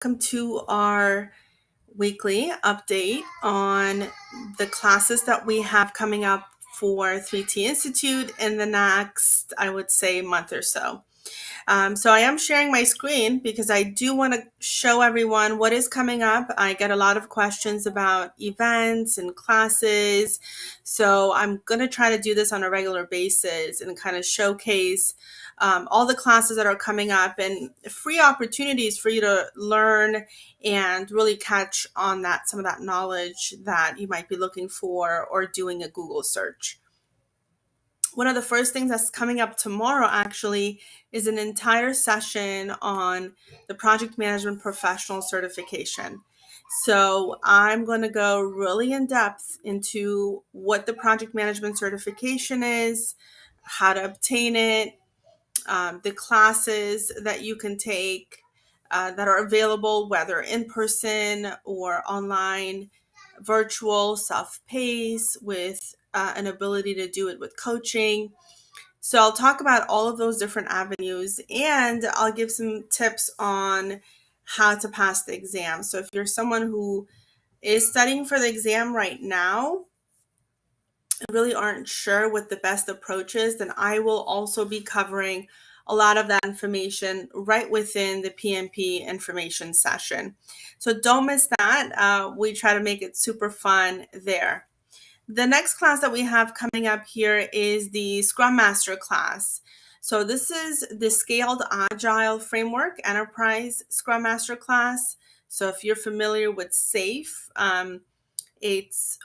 Welcome to our weekly update on the classes that we have coming up for 3T Institute in the next, I would say, month or so. So I am sharing my screen because I do want to show everyone what is coming up. I get a lot of questions about events and classes. So I'm going to try to do this on a regular basis and kind of showcase all the classes that are coming up and free opportunities for you to learn and really catch on that some of that knowledge that you might be looking for or doing a Google search. One of the first things that's coming up tomorrow actually is an entire session on the project management professional certification. So I'm going to go really in depth into what the project management certification is, how to obtain it, the classes that you can take that are available, whether in person or online, virtual, self-paced, with an ability to do it with coaching. So I'll talk about all of those different avenues and I'll give some tips on how to pass the exam. So if you're someone who is studying for the exam right now, really aren't sure what the best approach is, then I will also be covering a lot of that information right within the PMP information session. So don't miss that. We try to make it super fun there. The next class that we have coming up here is the Scrum Master class. So this is the Scaled Agile Framework Enterprise Scrum Master class. So if you're familiar with SAFe, it's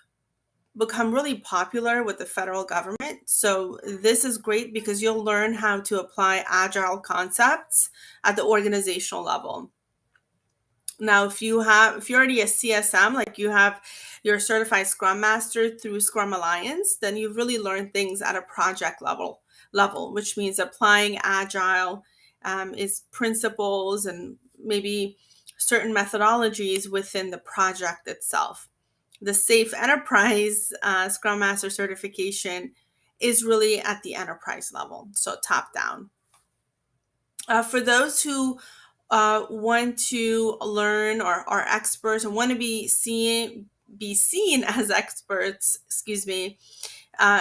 become really popular with the federal government. So this is great because you'll learn how to apply agile concepts at the organizational level. Now, if you're already a CSM, like you have your certified Scrum Master through Scrum Alliance, then you've really learned things at a project level, which means applying agile is principles and maybe certain methodologies within the project itself. The SAFe Enterprise Scrum Master certification is really at the enterprise level, so top down. For those who want to learn or are experts and want to be seen as experts,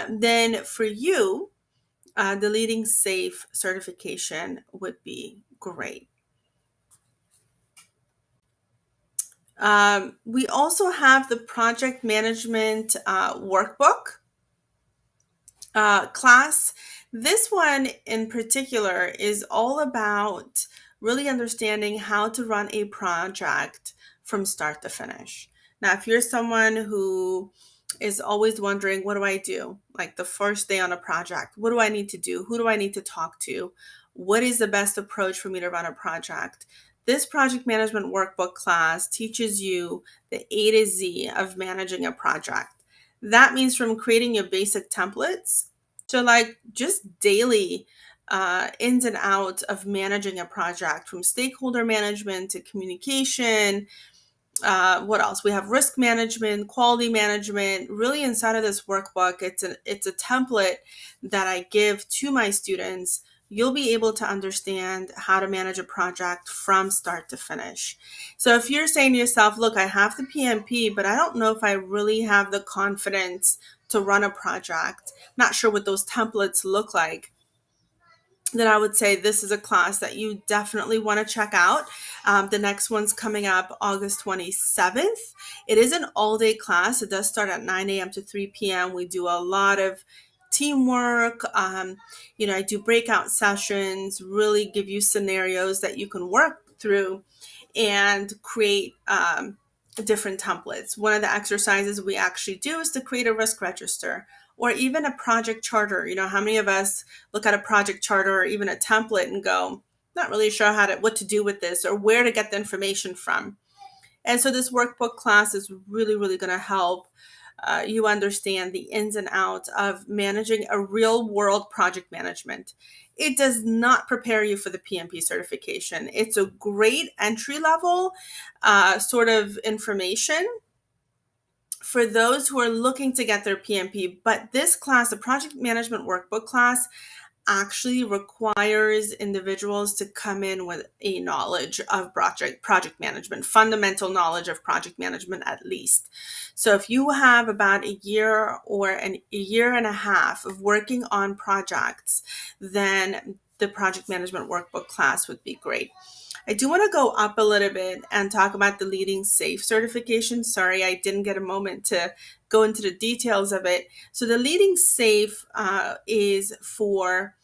then for you, the Leading SAFe certification would be great. We also have the project management workbook class. This one in particular is all about really understanding how to run a project from start to finish. Now, if you're someone who is always wondering, what do I do? Like the first day on a project, what do I need to do? Who do I need to talk to? What is the best approach for me to run a project? This project management workbook class teaches you the A to Z of managing a project. That means from creating your basic templates to like just daily ins and outs of managing a project, from stakeholder management to communication. What else? We have risk management, quality management. Really, inside of this workbook, it's a template that I give to my students. You'll be able to understand how to manage a project from start to finish. So if you're saying to yourself, look, I have the PMP, but I don't know if I really have the confidence to run a project, not sure what those templates look like, then I would say this is a class that you definitely want to check out. The next one's coming up August 27th. It is an all-day class. It does start at 9 a.m. to 3 p.m. We do a lot of teamwork. I do breakout sessions, really give you scenarios that you can work through and create different templates. One of the exercises we actually do is to create a risk register or even a project charter. You know, how many of us look at a project charter or even a template and go, not really sure what to do with this or where to get the information from. And so this workbook class is really, really going to help you understand the ins and outs of managing a real world project management. It does not prepare you for the PMP certification. It's a great entry level sort of information for those who are looking to get their PMP. But this class, the project management workbook class, actually requires individuals to come in with a knowledge of project management, fundamental knowledge of project management at least. So if you have about a year or a year and a half of working on projects, then the project management workbook class would be great. I do want to go up a little bit and talk about the Leading Safe certification. Sorry, I didn't get a moment to go into the details of it. So the Leading Safe is for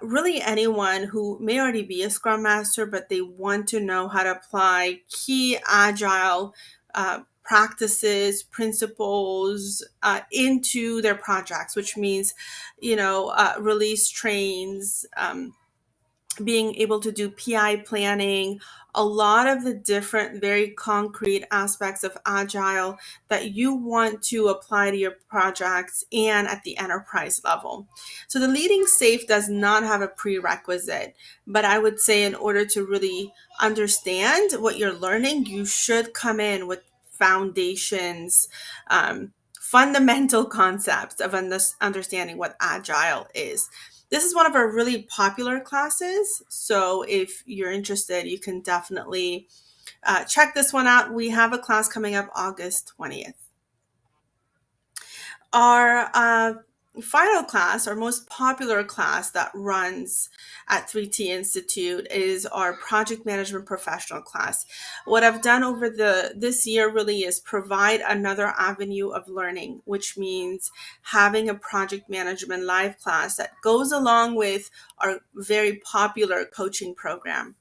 really anyone who may already be a Scrum Master, but they want to know how to apply key agile practices, principles into their projects, which means, release trains, being able to do PI planning, a lot of the different, very concrete aspects of Agile that you want to apply to your projects and at the enterprise level. So the Leading Safe does not have a prerequisite, but I would say in order to really understand what you're learning, you should come in with foundations, fundamental concepts of understanding what Agile is. This is one of our really popular classes. So if you're interested, you can definitely check this one out. We have a class coming up August 20th. Our final class, our most popular class that runs at 3T Institute is our project management professional class. What I've done over this year really is provide another avenue of learning, which means having a project management live class that goes along with our very popular coaching program.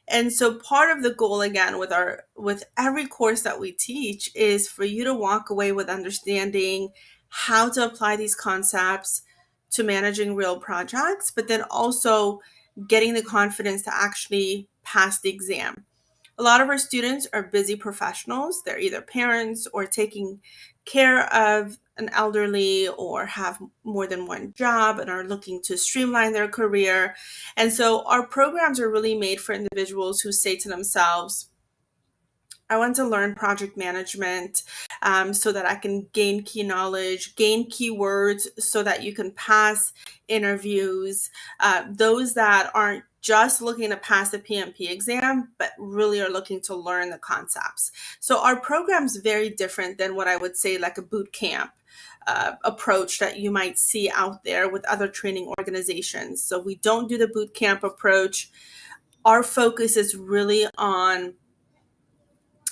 And so part of the goal again with every course that we teach is for you to walk away with understanding how to apply these concepts to managing real projects, but then also getting the confidence to actually pass the exam. A lot of our students are busy professionals. They're either parents or taking care of an elderly or have more than one job and are looking to streamline their career. And so our programs are really made for individuals who say to themselves, I want to learn project management so that I can gain key knowledge, gain keywords so that you can pass interviews. Those that aren't just looking to pass the PMP exam, but really are looking to learn the concepts. So our program's very different than what I would say like a boot camp approach that you might see out there with other training organizations. So we don't do the boot camp approach. Our focus is really on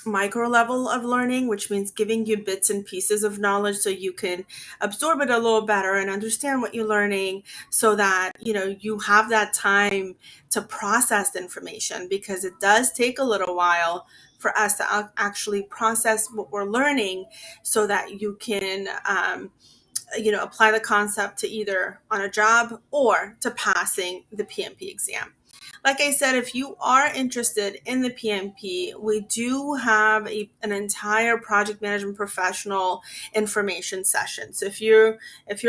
micro level of learning, which means giving you bits and pieces of knowledge so you can absorb it a little better and understand what you're learning so that you have that time to process the information, because it does take a little while for us to actually process what we're learning so that you can apply the concept to either on a job or to passing the PMP exam. Like I said, if you are interested in the PMP, we do have an entire project management professional information session. So if you're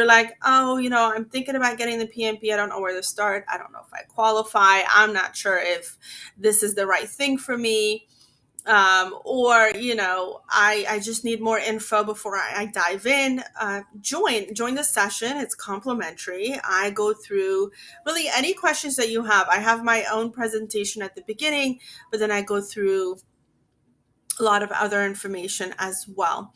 like, oh, I'm thinking about getting the PMP, I don't know where to start, I don't know if I qualify, I'm not sure if this is the right thing for me, or I just need more info before I dive in, join the session. It's complimentary. I go through really any questions that you have. I have my own presentation at the beginning, but then I go through a lot of other information as well.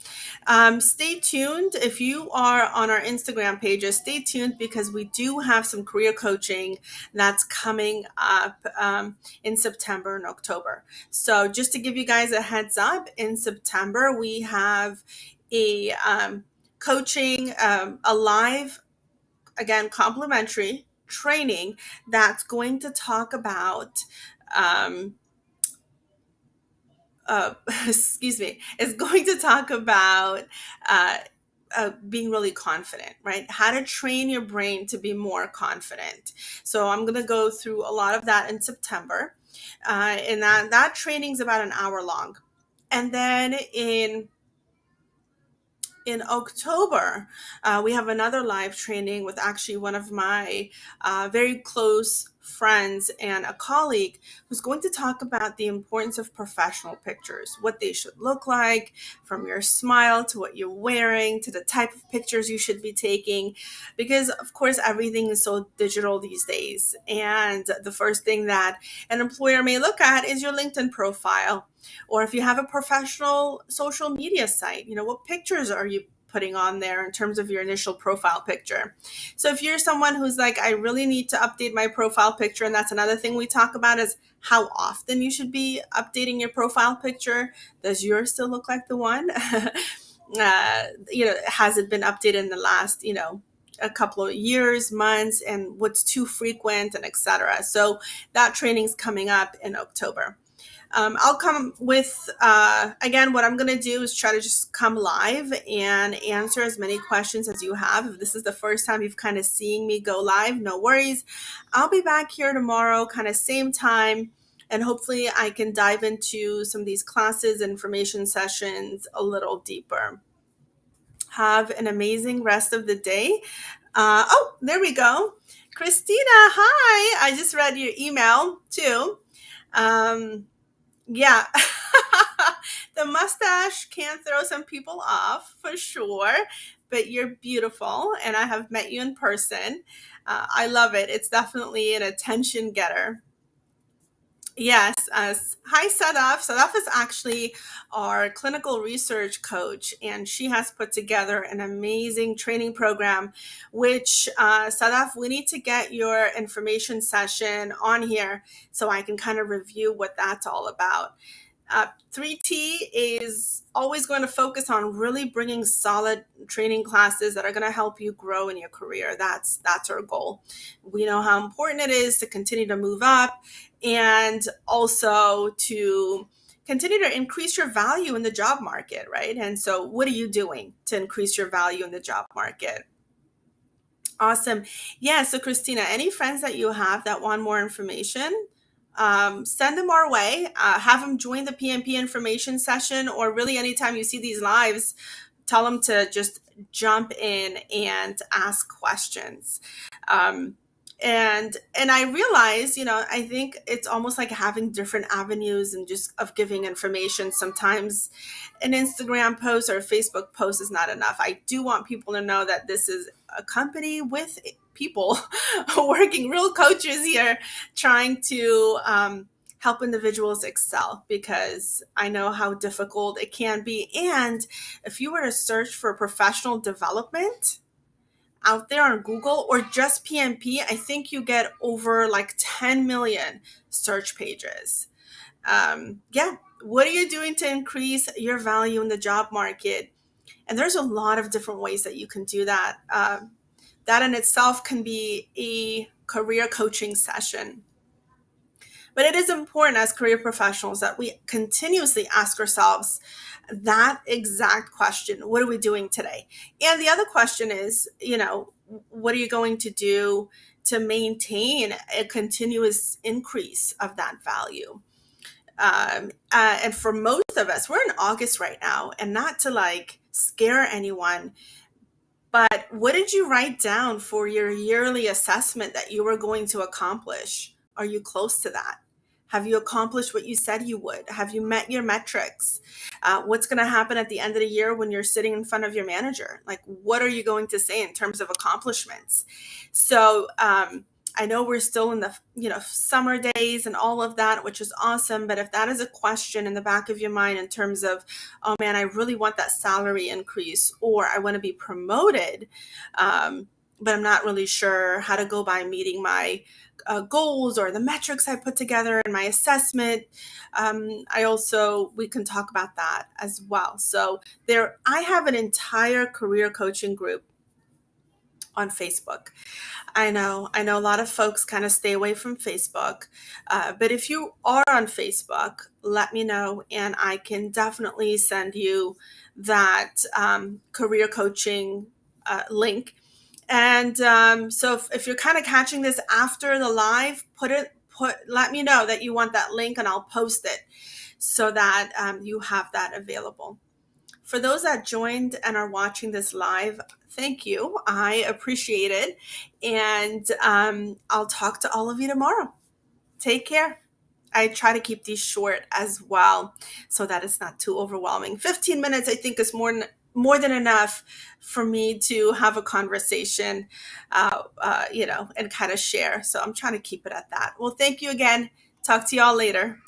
Stay tuned. If you are on our Instagram pages, stay tuned because we do have some career coaching that's coming up in September and October. So just to give you guys a heads up, in September, we have a coaching, a live, again, complimentary training that's going to talk about excuse me, is going to talk about being really confident, right? How to train your brain to be more confident. So I'm going to go through a lot of that in September. And that training is about an hour long. And then in October, we have another live training with actually one of my very close friends, and a colleague who's going to talk about the importance of professional pictures, what they should look like, from your smile to what you're wearing to the type of pictures you should be taking. Because, of course, everything is so digital these days. And the first thing that an employer may look at is your LinkedIn profile. Or if you have a professional social media site, what pictures are you putting on there in terms of your initial profile picture? So if you're someone who's like, I really need to update my profile picture, and that's another thing we talk about is how often you should be updating your profile picture. Does yours still look like the one? Has it been updated in the last, a couple of years, months, and what's too frequent, and etc. So that training's coming up in October. I'll come with, again, what I'm going to do is try to just come live and answer as many questions as you have. If this is the first time you've kind of seeing me go live, no worries. I'll be back here tomorrow, kind of same time, and hopefully I can dive into some of these classes, information sessions a little deeper. Have an amazing rest of the day. Oh, there we go. Christina, hi. I just read your email too. Yeah, the mustache can throw some people off for sure, but you're beautiful, and I have met you in person. I love it. It's definitely an attention getter. Yes. Hi, Sadaf. Sadaf is actually our clinical research coach, and she has put together an amazing training program, which, Sadaf, we need to get your information session on here so I can kind of review what that's all about. 3T is always going to focus on really bringing solid training classes that are going to help you grow in your career. That's our goal. We know how important it is to continue to move up and also to continue to increase your value in the job market, right? And so what are you doing to increase your value in the job market? Awesome. Yeah. So, Christina, any friends that you have that want more information, send them our way. Have them join the PMP information session, or really anytime you see these lives, tell them to just jump in and ask questions. Um, and I realize, I think it's almost like having different avenues and just of giving information. Sometimes an Instagram post or a Facebook post is not enough. I do want people to know that this is a company with people working, real coaches here, trying to help individuals excel, because I know how difficult it can be. And if you were to search for professional development out there on Google or just PMP, I think you get over like 10 million search pages. Yeah. What are you doing to increase your value in the job market? And there's a lot of different ways that you can do that. That in itself can be a career coaching session. But it is important as career professionals that we continuously ask ourselves that exact question. What are we doing today? And the other question is, what are you going to do to maintain a continuous increase of that value? And for most of us, we're in August right now, and not to like scare anyone, but what did you write down for your yearly assessment that you were going to accomplish? Are you close to that? Have you accomplished what you said you would? Have you met your metrics? What's going to happen at the end of the year when you're sitting in front of your manager? Like, what are you going to say in terms of accomplishments? So, I know we're still in the summer days and all of that, which is awesome. But if that is a question in the back of your mind in terms of, oh man, I really want that salary increase, or I want to be promoted, but I'm not really sure how to go by meeting my goals or the metrics I put together in my assessment. We can talk about that as well. So I have an entire career coaching group on Facebook. I know a lot of folks kind of stay away from Facebook, but if you are on Facebook, let me know, and I can definitely send you that career coaching link. And so if you're kind of catching this after the live, let me know that you want that link, and I'll post it so that you have that available. For those that joined and are watching this live, thank you. I appreciate it. And I'll talk to all of you tomorrow. Take care. I try to keep these short as well so that it's not too overwhelming. 15 minutes, I think, is more than enough for me to have a conversation, and kind of share. So I'm trying to keep it at that. Well, thank you again. Talk to y'all later.